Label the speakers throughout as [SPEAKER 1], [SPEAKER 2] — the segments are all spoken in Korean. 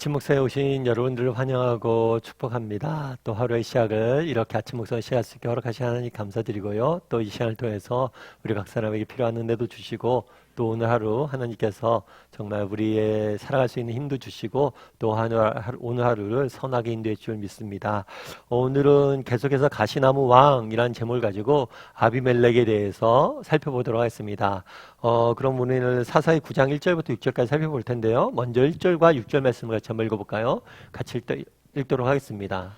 [SPEAKER 1] 아침 목사에 오신 여러분들을 환영하고 축복합니다. 또 하루의 시작을 이렇게 아침 목사의 시간 수 있게 허락하신 하나님 감사드리고요. 또 이 시간을 통해서 우리 각 사람에게 필요한 은혜도 주시고 또 오늘 하루 하나님께서 정말 우리의 살아갈 수 있는 힘도 주시고 또 오늘 하루를 선하게 인도해 줄 믿습니다. 오늘은 계속해서 가시나무 왕이라는 제목을 가지고 아비멜렉에 대해서 살펴보도록 하겠습니다. 그럼 우리는 사사기 9장 1절부터 6절까지 살펴볼 텐데요. 먼저 1절과 6절 말씀을 같이 한번 읽어볼까요? 같이 읽도록 하겠습니다.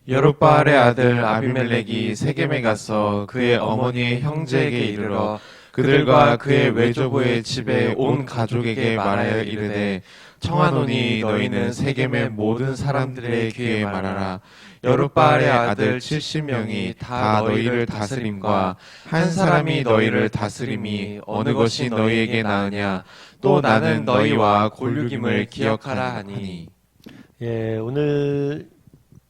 [SPEAKER 2] 여룻바알의 아들 아비멜렉이 세겜에 가서 그의 어머니의 형제에게 이르러 그들과 그의 외조부의 집에 온 가족에게 말하여 이르되 청하노니 너희는 세겜의 모든 사람들의 귀에 말하라. 여룻바알의 아들 70명이 다 너희를 다스림과 한 사람이 너희를 다스림이 어느 것이 너희에게 나으냐. 또 나는 너희와 골육임을 기억하라 하니.
[SPEAKER 1] 예, 오늘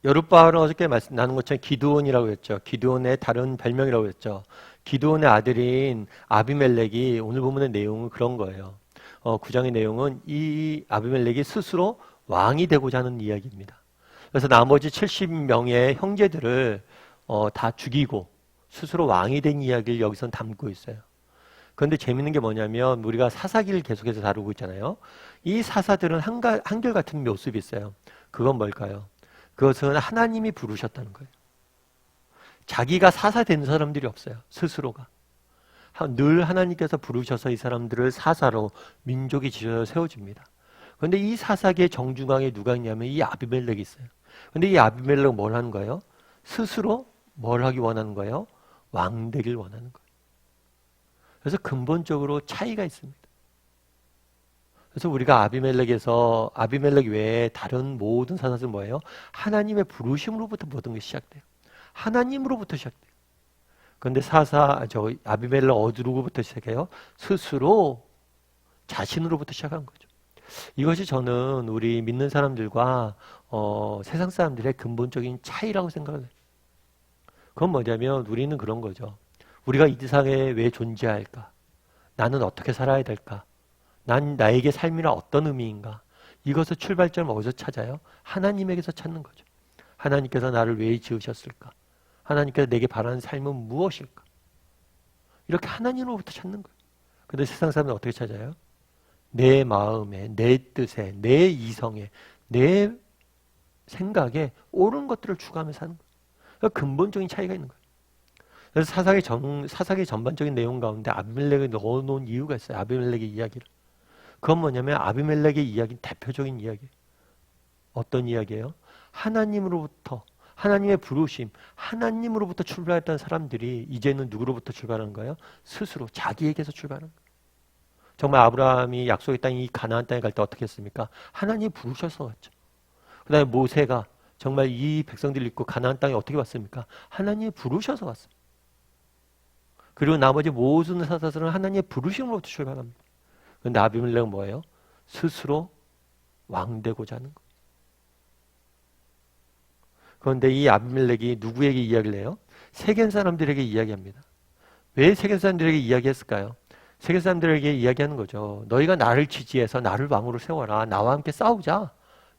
[SPEAKER 1] 여룻바알은 어저께 말씀 나눈 것처럼 기드온이라고 했죠. 기드온의 다른 별명이라고 했죠. 기드온의 아들인 아비멜렉이 오늘 본문의 내용은 그런 거예요. 9장의 내용은 이 아비멜렉이 스스로 왕이 되고자 하는 이야기입니다. 그래서 나머지 70명의 형제들을 다 죽이고 스스로 왕이 된 이야기를 여기서 담고 있어요. 그런데 재밌는 게 뭐냐면 우리가 사사기를 계속해서 다루고 있잖아요. 이 사사들은 한결같은 모습이 있어요. 그건 뭘까요? 그것은 하나님이 부르셨다는 거예요. 자기가 사사된 사람들이 없어요. 스스로가. 늘 하나님께서 부르셔서 이 사람들을 사사로 민족이 지어서 세워집니다. 그런데 이 사사기의 정중앙에 누가 있냐면 이 아비멜렉이 있어요. 그런데 이 아비멜렉은 뭘 하는 거예요? 스스로 뭘 하기 원하는 거예요? 왕 되길 원하는 거예요. 그래서 근본적으로 차이가 있습니다. 그래서 우리가 아비멜렉 외에 다른 모든 사사들은 뭐예요? 하나님의 부르심으로부터 모든 것이 시작돼요. 하나님으로부터 시작돼요. 그런데 아비멜렉 어디로부터 시작해요? 스스로 자신으로부터 시작한 거죠. 이것이 저는 우리 믿는 사람들과 세상 사람들의 근본적인 차이라고 생각을 해요. 그건 뭐냐면 우리는 그런 거죠. 우리가 이 세상에 왜 존재할까? 나는 어떻게 살아야 될까? 나에게 삶이란 어떤 의미인가? 이것을 출발점을 어디서 찾아요? 하나님에게서 찾는 거죠. 하나님께서 나를 왜 지으셨을까? 하나님께서 내게 바라는 삶은 무엇일까? 이렇게 하나님으로부터 찾는 거예요. 그런데 세상 사람은 어떻게 찾아요? 내 마음에, 내 뜻에, 내 이성에, 내 생각에 옳은 것들을 추구하며 사는 거예요. 그러니까 근본적인 차이가 있는 거예요. 그래서 사사기 전반적인 내용 가운데 아비멜렉을 넣어놓은 이유가 있어요. 아비멜렉의 이야기를. 그건 뭐냐면 아비멜렉의 이야기는 대표적인 이야기예요. 어떤 이야기예요? 하나님으로부터, 하나님의 부르심, 하나님으로부터 출발했던 사람들이 이제는 누구로부터 출발하는 거예요? 스스로 자기에게서 출발하는 거예요. 정말 아브라함이 약속의 땅, 이 가나안 땅에 갈 때 어떻게 했습니까? 하나님이 부르셔서 갔죠. 그 다음에 모세가 정말 이 백성들을 입고 가나안 땅에 어떻게 왔습니까? 하나님이 부르셔서 왔습니다. 그리고 나머지 모든 사사들은 하나님의 부르심으로부터 출발합니다. 그런데 아비멜렉은 뭐예요? 스스로 왕되고자 하는 거예요. 그런데 이 아비멜렉이 누구에게 이야기를 해요? 세겜 사람들에게 이야기합니다. 왜 세겜 사람들에게 이야기했을까요? 세겜 사람들에게 이야기하는 거죠. 너희가 나를 지지해서 나를 왕으로 세워라. 나와 함께 싸우자.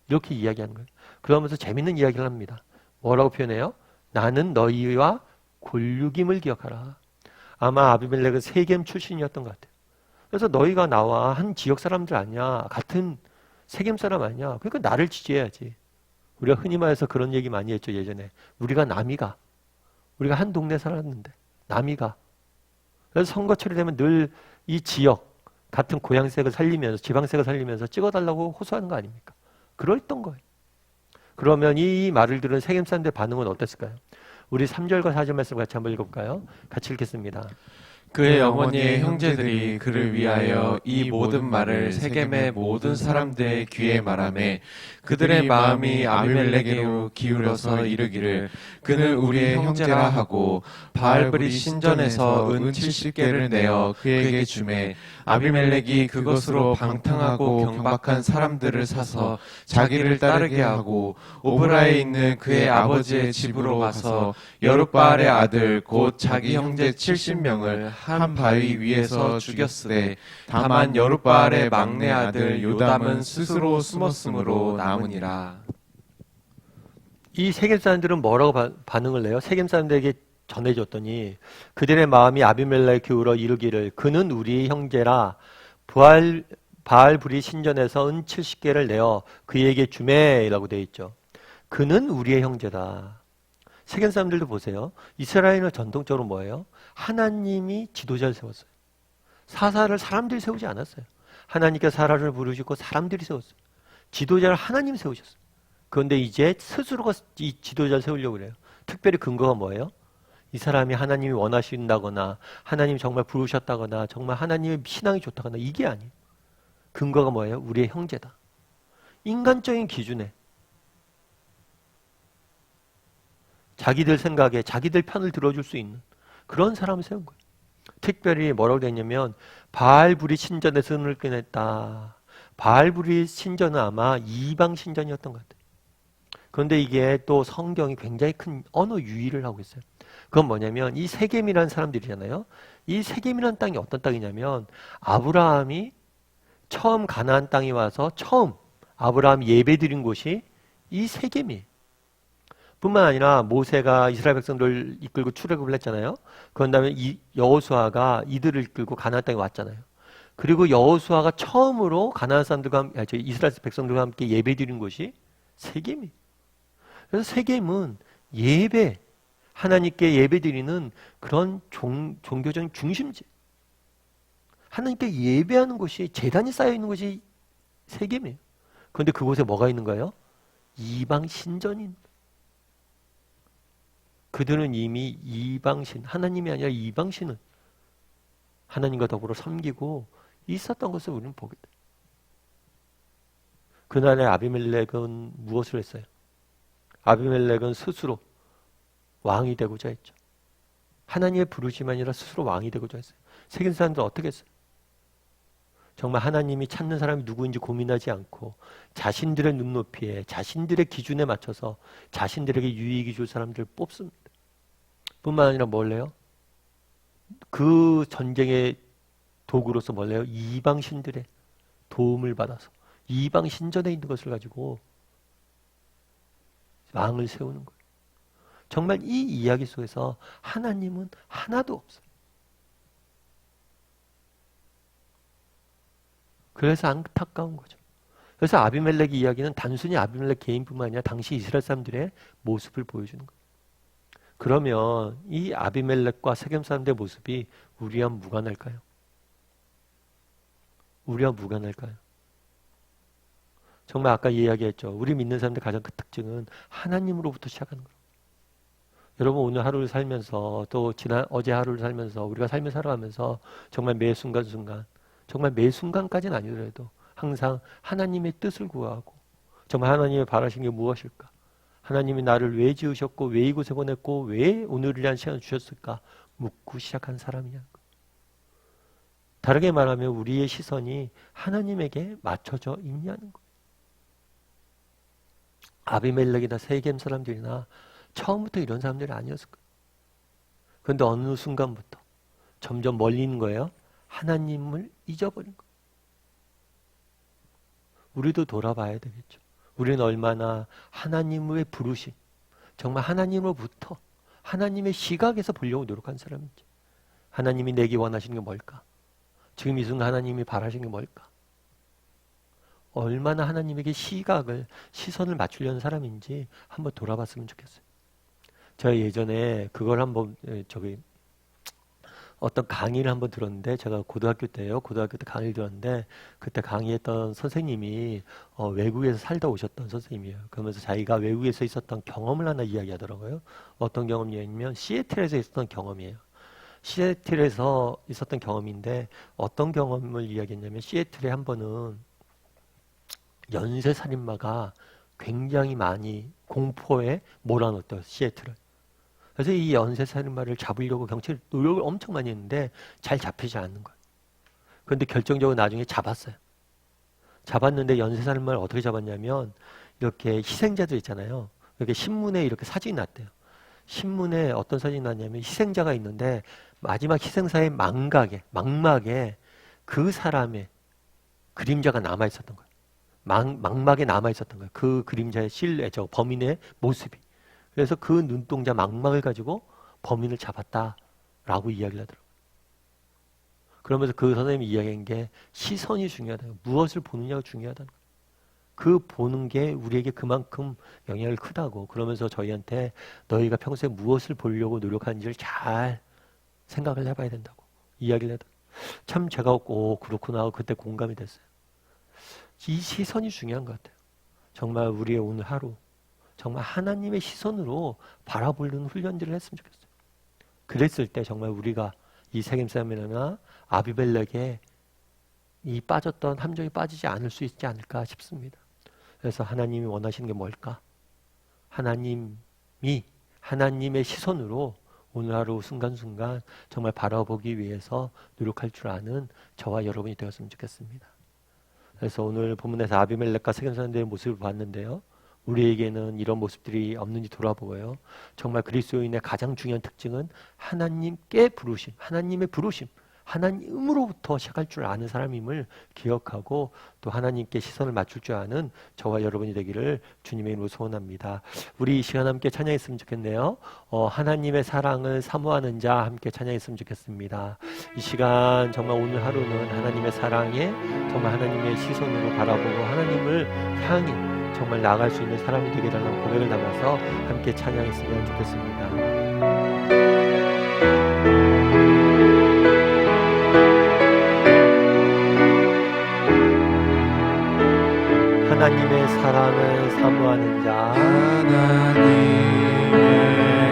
[SPEAKER 1] 이렇게 이야기하는 거예요. 그러면서 재밌는 이야기를 합니다. 뭐라고 표현해요? 나는 너희와 골육임을 기억하라. 아마 아비멜렉은 세겜 출신이었던 것 같아요. 그래서 너희가 나와 한 지역 사람들 아니야. 같은 세겜 사람 아니야. 그러니까 나를 지지해야지. 우리가 흔히 말해서 그런 얘기 많이 했죠, 예전에. 우리가 남이가. 우리가 한 동네 살았는데 남이가. 그래서 선거철이 되면 늘 이 지역 같은 고향색을 살리면서 지방색을 살리면서 찍어달라고 호소하는 거 아닙니까? 그랬던 거예요. 그러면 이 말을 들은 세겜 사람들의 반응은 어땠을까요? 우리 3절과 4절 말씀 같이 한번 읽어볼까요? 같이 읽겠습니다.
[SPEAKER 2] 그의 어머니의 형제들이 그를 위하여 이 모든 말을 세겜의 모든 사람들의 귀에 말하매 그들의 마음이 아비멜렉에게로 기울어서 이르기를 그는 우리의 형제라 하고 바알브리 신전에서 은 70개를 내어 그에게 주매 아비멜렉이 그것으로 방탕하고 경박한 사람들을 사서 자기를 따르게 하고 오브라에 있는 그의 아버지의 집으로 가서 여룻바알의 아들 곧 자기 형제 70명을 한 바위 위에서 죽였으되 다만 여룻바알의 막내 아들 요담은 스스로 숨었으므로 남으니라.
[SPEAKER 1] 이 세겜 사람들은 뭐라고 반응을 해요? 세겜 사람들에게 전해줬더니 그들의 마음이 아비멜렉 기울어 이르기를 그는 우리의 형제라 바알불이 신전에서 은 70개를 내어 그에게 주매라고 되어 있죠. 그는 우리의 형제다. 세겜 사람들도 보세요. 이스라엘은 전통적으로 뭐예요? 하나님이 지도자를 세웠어요. 사사를 사람들이 세우지 않았어요. 하나님께서 사사를 부르시고 사람들이 세웠어요. 지도자를 하나님 세우셨어요. 그런데 이제 스스로가 이 지도자를 세우려고 그래요. 특별히 근거가 뭐예요? 이 사람이 하나님이 원하신다거나 하나님이 정말 부르셨다거나 정말 하나님의 신앙이 좋다거나 이게 아니에요. 근거가 뭐예요? 우리의 형제다. 인간적인 기준에 자기들 생각에 자기들 편을 들어줄 수 있는 그런 사람을 세운 거예요. 특별히 뭐라고 되냐면 바알불이 신전에 선을 꺼냈다. 바알불이 신전은 아마 이방 신전이었던 것 같아요. 그런데 이게 또 성경이 굉장히 큰 언어 유의를 하고 있어요. 그건 뭐냐면 이 세겜이라는 사람들이잖아요. 이 세겜이라는 땅이 어떤 땅이냐면 아브라함이 처음 가나안 땅에 와서 처음 아브라함이 예배드린 곳이 이 세겜이에요. 뿐만 아니라 모세가 이스라엘 백성들을 이끌고 출애굽을 했잖아요. 그런 다음에 여호수아가 이들을 이끌고 가나안 땅에 왔잖아요. 그리고 여호수아가 처음으로 가나안 사람들과 이스라엘 백성들과 함께 예배드린 곳이 세겜이에요. 그래서 세겜은 예배, 하나님께 예배드리는 그런 종교적인 중심지. 하나님께 예배하는 곳이 제단이 쌓여있는 곳이 세겜이에요. 그런데 그곳에 뭐가 있는 거예요? 이방 신전인. 그들은 이미 이방신, 하나님이 아니라 이방신을 하나님과 더불어 섬기고 있었던 것을 우리는 보게 돼요. 그날의 아비멜렉은 무엇을 했어요? 아비멜렉은 스스로 왕이 되고자 했죠. 하나님의 부르심이 아니라 스스로 왕이 되고자 했어요. 세겜 사람들 어떻게 했어요? 정말 하나님이 찾는 사람이 누구인지 고민하지 않고 자신들의 눈높이에 자신들의 기준에 맞춰서 자신들에게 유익이 줄 사람들을 뽑습니다. 뿐만 아니라 뭘 해요? 그 전쟁의 도구로서 뭘 해요? 이방 신들의 도움을 받아서 이방 신전에 있는 것을 가지고 왕을 세우는 거예요. 정말 이 이야기 속에서 하나님은 하나도 없어요. 그래서 안타까운 거죠. 그래서 아비멜렉의 이야기는 단순히 아비멜렉 개인뿐만 아니라 당시 이스라엘 사람들의 모습을 보여주는 거예요. 그러면 이 아비멜렉과 세겜 사람들의 모습이 우리와 무관할까요? 우리와 무관할까요? 정말 아까 이야기했죠. 우리 믿는 사람들 가장 큰 특징은 하나님으로부터 시작하는 거예요. 여러분 오늘 하루를 살면서 또 어제 하루를 살면서 우리가 삶을 살아가면서 정말 매 순간순간 정말 매 순간까지는 아니더라도 항상 하나님의 뜻을 구하고 정말 하나님의 바라신 게 무엇일까? 하나님이 나를 왜 지으셨고 왜 이곳에 보냈고 왜 오늘을 위한 시간을 주셨을까? 묻고 시작한 사람이냐는 거예요. 다르게 말하면 우리의 시선이 하나님에게 맞춰져 있냐는 거예요. 아비멜렉이나 세겜 사람들이나 처음부터 이런 사람들이 아니었을 거예요. 그런데 어느 순간부터 점점 멀리 있는 거예요. 하나님을 잊어버린 거예요. 우리도 돌아봐야 되겠죠. 우리는 얼마나 하나님의 부르심, 정말 하나님으로부터 하나님의 시각에서 보려고 노력한 사람인지, 하나님이 내게 원하시는 게 뭘까? 지금 이 순간 하나님이 바라시는 게 뭘까? 얼마나 하나님에게 시선을 맞추려는 사람인지 한번 돌아봤으면 좋겠어요. 제가 예전에 그걸 한번 어떤 강의를 한번 들었는데, 제가 고등학교 때 강의를 들었는데, 그때 강의했던 선생님이 외국에서 살다 오셨던 선생님이에요. 그러면서 자기가 외국에서 있었던 경험을 하나 이야기하더라고요. 어떤 경험이냐면 시애틀에서 있었던 경험이에요. 시애틀에서 있었던 경험인데 어떤 경험을 이야기했냐면, 시애틀에 한 번은 연쇄살인마가 굉장히 많이 공포에 몰아넣었대요, 시애틀을. 그래서 이 연쇄살인마를 잡으려고 경찰이 노력을 엄청 많이 했는데 잘 잡히지 않는 거예요. 그런데 결정적으로 나중에 잡았어요. 잡았는데 연쇄살인마를 어떻게 잡았냐면 이렇게 희생자들 있잖아요. 이렇게 신문에 이렇게 사진이 났대요. 신문에 어떤 사진이 났냐면 희생자가 있는데 마지막 희생사의 망막에 그 사람의 그림자가 남아 있었던 거예요. 망막에 남아 있었던 거예요. 그 그림자의 실내, 저 범인의 모습이. 그래서 그 눈동자 망막을 가지고 범인을 잡았다라고 이야기를 하더라고요. 그러면서 그 선생님이 이야기한 게 시선이 중요하다. 무엇을 보느냐가 중요하다는 거예요. 그 보는 게 우리에게 그만큼 영향을 크다고. 그러면서 저희한테 너희가 평소에 무엇을 보려고 노력하는지를 잘 생각을 해봐야 된다고 이야기를 하더라고요. 참 제가 그렇구나 하고 그때 공감이 됐어요. 이 시선이 중요한 것 같아요. 정말 우리의 오늘 하루 정말 하나님의 시선으로 바라보는 훈련들을 했으면 좋겠어요. 그랬을 때 정말 우리가 이 세겜사람이나 아비멜렉에 이 빠졌던 함정에 빠지지 않을 수 있지 않을까 싶습니다. 그래서 하나님이 원하시는 게 뭘까? 하나님의 시선으로 오늘 하루 순간순간 정말 바라보기 위해서 노력할 줄 아는 저와 여러분이 되었으면 좋겠습니다. 그래서 오늘 본문에서 아비멜렉과 세겜사람들의 모습을 봤는데요. 우리에게는 이런 모습들이 없는지 돌아보고요. 정말 그리스도인의 가장 중요한 특징은 하나님께 부르심, 하나님의 부르심, 하나님으로부터 시작할 줄 아는 사람임을 기억하고 또 하나님께 시선을 맞출 줄 아는 저와 여러분이 되기를 주님의 이름으로 소원합니다. 우리 이 시간 함께 찬양했으면 좋겠네요. 하나님의 사랑을 사모하는 자 함께 찬양했으면 좋겠습니다. 이 시간 정말 오늘 하루는 하나님의 사랑에 정말 하나님의 시선으로 바라보고 하나님을 향해 정말 나아갈 수 있는 사람이 되게 달라는 고백을 담아서 함께 찬양했으면 좋겠습니다. 하나님의 사랑을 사모하는 자
[SPEAKER 2] 하나님의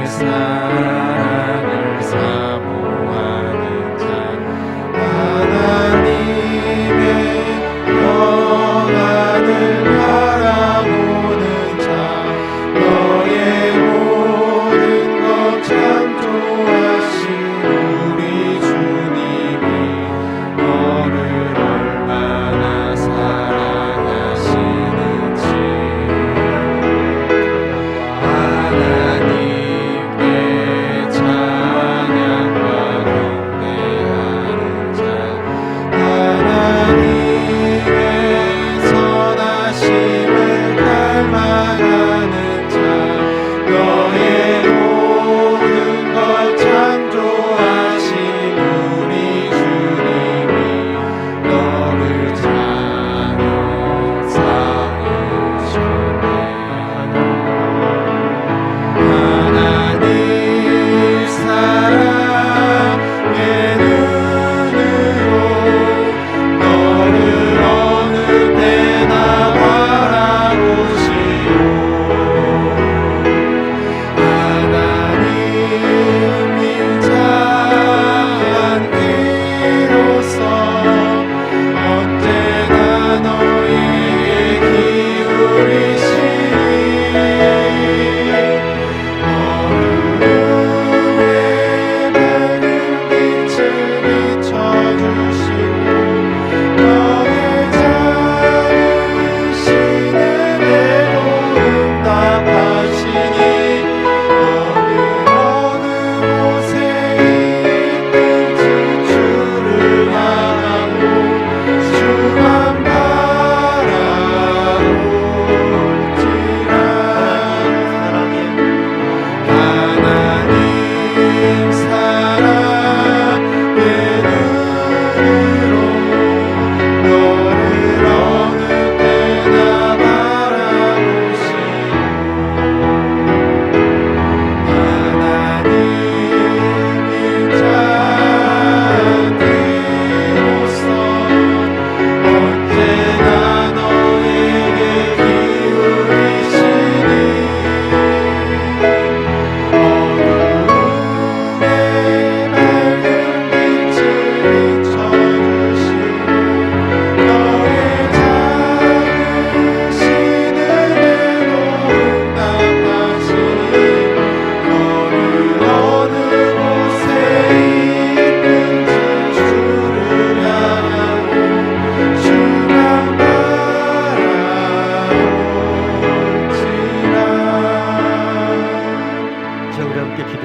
[SPEAKER 2] 사랑을 사모하는 자 하나님의 영광을 바라보는 자 너의 모든 것 창조하신 우리 주님이 너를 얼마나 사랑하시는지 하나님께 찬양과 경배하는 자 하나님의 선하심을 갈망하는 자 너의 모든 것 창조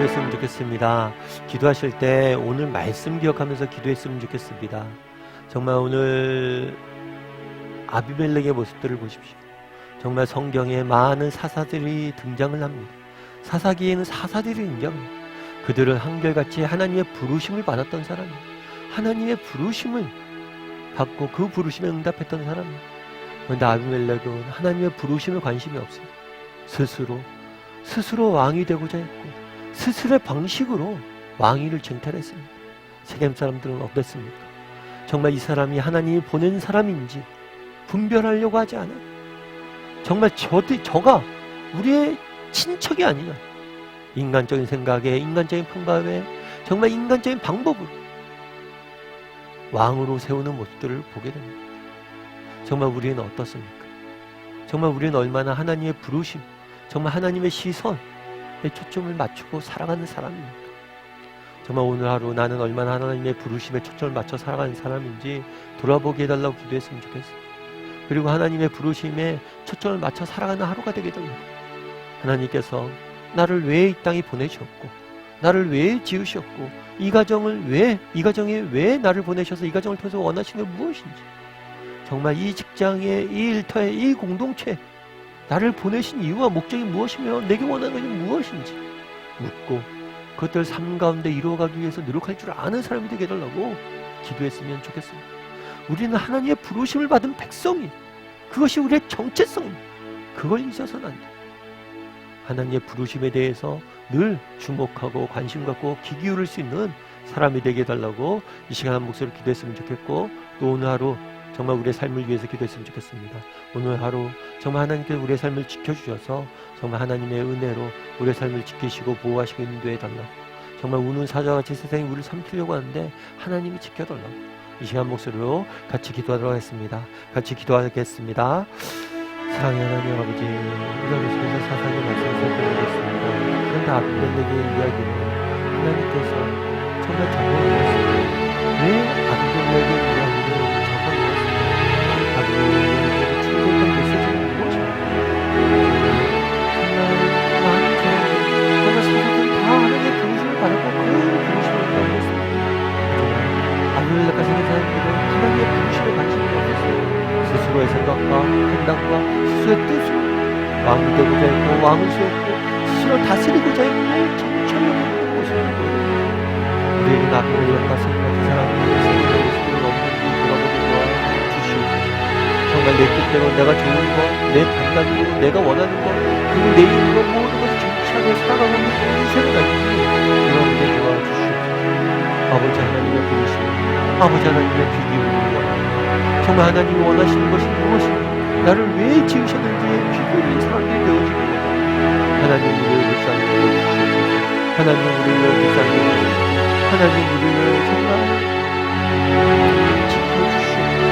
[SPEAKER 1] 기도했으면 좋겠습니다. 기도하실 때 오늘 말씀 기억하면서 기도했으면 좋겠습니다. 정말 오늘 아비멜렉의 모습들을 보십시오. 정말 성경에 많은 사사들이 등장을 합니다. 사사기에는 사사들이 등장합니다. 그들은 한결같이 하나님의 부르심을 받았던 사람이에요. 하나님의 부르심을 받고 그 부르심에 응답했던 사람이에요. 그런데 아비멜렉은 하나님의 부르심에 관심이 없어요. 스스로 왕이 되고자 했고 스스로의 방식으로 왕위를 쟁탈했습니다. 세겜 사람들은 어땠습니까? 정말 이 사람이 하나님이 보낸 사람인지 분별하려고 하지 않아요. 정말 저가 우리의 친척이 아니냐, 인간적인 생각에, 인간적인 평가에, 정말 인간적인 방법으로 왕으로 세우는 모습들을 보게 됩니다. 정말 우리는 어떻습니까? 정말 우리는 얼마나 하나님의 부르심, 정말 하나님의 시선에 초점을 맞추고 살아가는 사람입니까? 정말 오늘 하루 나는 얼마나 하나님의 부르심에 초점을 맞춰 살아가는 사람인지 돌아보게 해달라고 기도했으면 좋겠습니다. 그리고 하나님의 부르심에 초점을 맞춰 살아가는 하루가 되게 됩니다. 하나님께서 나를 왜 이 땅에 보내셨고, 나를 왜 지으셨고, 이 가정에 왜 나를 보내셔서 이 가정을 통해서 원하시는 게 무엇인지, 정말 이 직장에, 이 일터에, 이 공동체에 나를 보내신 이유와 목적이 무엇이며 내게 원하는 것이 무엇인지 묻고 그것들을 삶 가운데 이루어가기 위해서 노력할 줄 아는 사람이 되게 해달라고 기도했으면 좋겠습니다. 우리는 하나님의 부르심을 받은 백성이, 그것이 우리의 정체성입니다. 그걸 잊어서는 안 돼요. 하나님의 부르심에 대해서 늘 주목하고 관심 갖고 귀 기울일 수 있는 사람이 되게 해달라고 이 시간 한 목소리로 기도했으면 좋겠고, 또 오늘 하루 정말 우리의 삶을 위해서 기도했으면 좋겠습니다. 오늘 하루 정말 하나님께서 우리의 삶을 지켜주셔서 정말 하나님의 은혜로 우리의 삶을 지키시고 보호하시고 인도해 달라고, 정말 우는 사자와 같이 세상이 우리를 삼키려고 하는데 하나님이 지켜달라고 이 시간 목소리로 같이 기도하도록 하겠습니다. 같이 기도하겠습니다. 사랑의 하나님 아버지, 우리가 계속해서 사사기 말씀을 살펴보겠습니다. 그런데 아비멜렉의 이야기는 하나님께서 정말 적어놓았습니다. 왜 아비멜렉의 이야기를 적어놓았습니까? 아비멜렉에게 충격한 메시지는 무엇입니까? 정말 많은 사람들이, 정말 사사들이 다 하나님의 부르심을 받았고 그 부르심을 받았습니다. 아비멜렉과 생긴 사람들은 하나님의 부르심에 관심이 없었어요. 스스로의 생각과 판단과 스스로의 뜻으로 왕이 되고자 했고 왕을 세웠고 스스로 다스리고자 했고 정체를 갖는 모습을 보여요. 우리에게 아비멜렉과 생각한 사람들의 생각의 모습을 없는지 돌아보게 도와주시옵소서. 정말 내 뜻대로 내가 좋은 것, 내 판단으로 내가 원하는 것, 그리고 내 힘으로 모든 것을 정치하게 살아가고 있는 인생을 아니지 그러게 도와주시옵소서. 아버지 하나님의 부르심, 아버지 하나님의 귀 기울이는 원합니다. 정말 하나님이 원하시는 것이 무엇인가, 나를 왜 지으셨는지에 귀 기울이는 사람들이 되어지고, 하나님 우리를 불쌍히 여겨주시옵소서. 하나님 우리를 불쌍히 여겨주시고, 하나님 우리를 정말 지켜주시옵소서.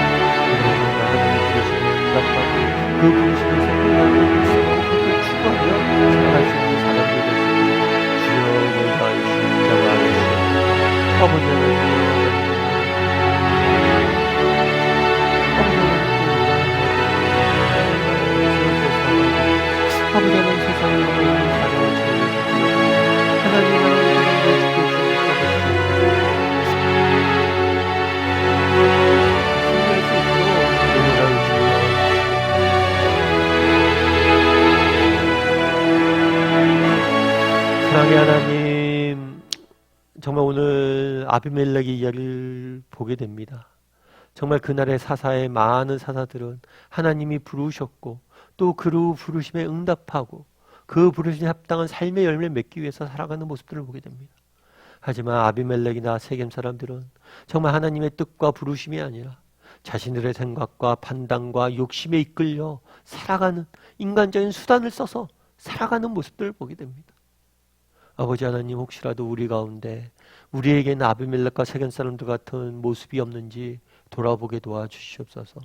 [SPEAKER 1] 그러나 하나님의 부르심을 응답하고 그 부르심을 생각하고 있어서 그것을 추구하며 살아갈 수 있는 사람들이 되시고 주여 인도하시옵소서. 아버지 하나님, 아버지 하나님 세상에 있는 사랑을 채워주시고 하나님 하나님을 사랑의 하나님, 정말 오늘 아비멜렉의 이야기를 보게 됩니다. 정말 그날의 사사의 많은 사사들은 하나님이 부르셨고 또 그 부르심에 응답하고 그 부르심에 합당한 삶의 열매를 맺기 위해서 살아가는 모습들을 보게 됩니다. 하지만 아비멜렉이나 세겜 사람들은 정말 하나님의 뜻과 부르심이 아니라 자신들의 생각과 판단과 욕심에 이끌려 살아가는 인간적인 수단을 써서 살아가는 모습들을 보게 됩니다. 아버지 하나님, 혹시라도 우리 가운데 우리에게는 아비멜렉과 세겜 사람들 같은 모습이 없는지 돌아보게 도와주시옵소서.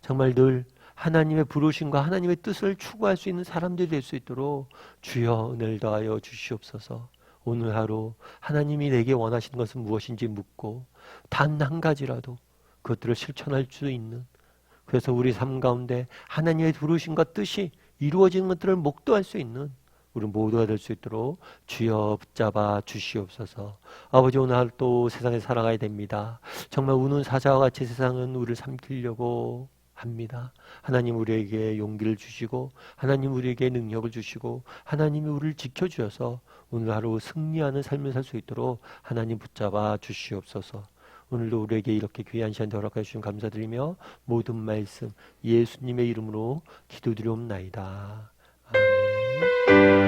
[SPEAKER 1] 정말 늘 하나님의 부르심과 하나님의 뜻을 추구할 수 있는 사람들이 될 수 있도록 주여 은혜를 더하여 주시옵소서. 오늘 하루 하나님이 내게 원하시는 것은 무엇인지 묻고 단 한 가지라도 그것들을 실천할 수 있는, 그래서 우리 삶 가운데 하나님의 부르심과 뜻이 이루어지는 것들을 목도할 수 있는 우리 모두가 될 수 있도록 주여 붙잡아 주시옵소서. 아버지, 오늘 하루 또 세상에 살아가야 됩니다. 정말 우는 사자와 같이 세상은 우리를 삼키려고 합니다. 하나님 우리에게 용기를 주시고 하나님 우리에게 능력을 주시고 하나님이 우리를 지켜주셔서 오늘 하루 승리하는 삶을 살 수 있도록 하나님 붙잡아 주시옵소서. 오늘도 우리에게 이렇게 귀한 시간 허락해 주신 감사드리며 모든 말씀 예수님의 이름으로 기도드리옵나이다. 아멘.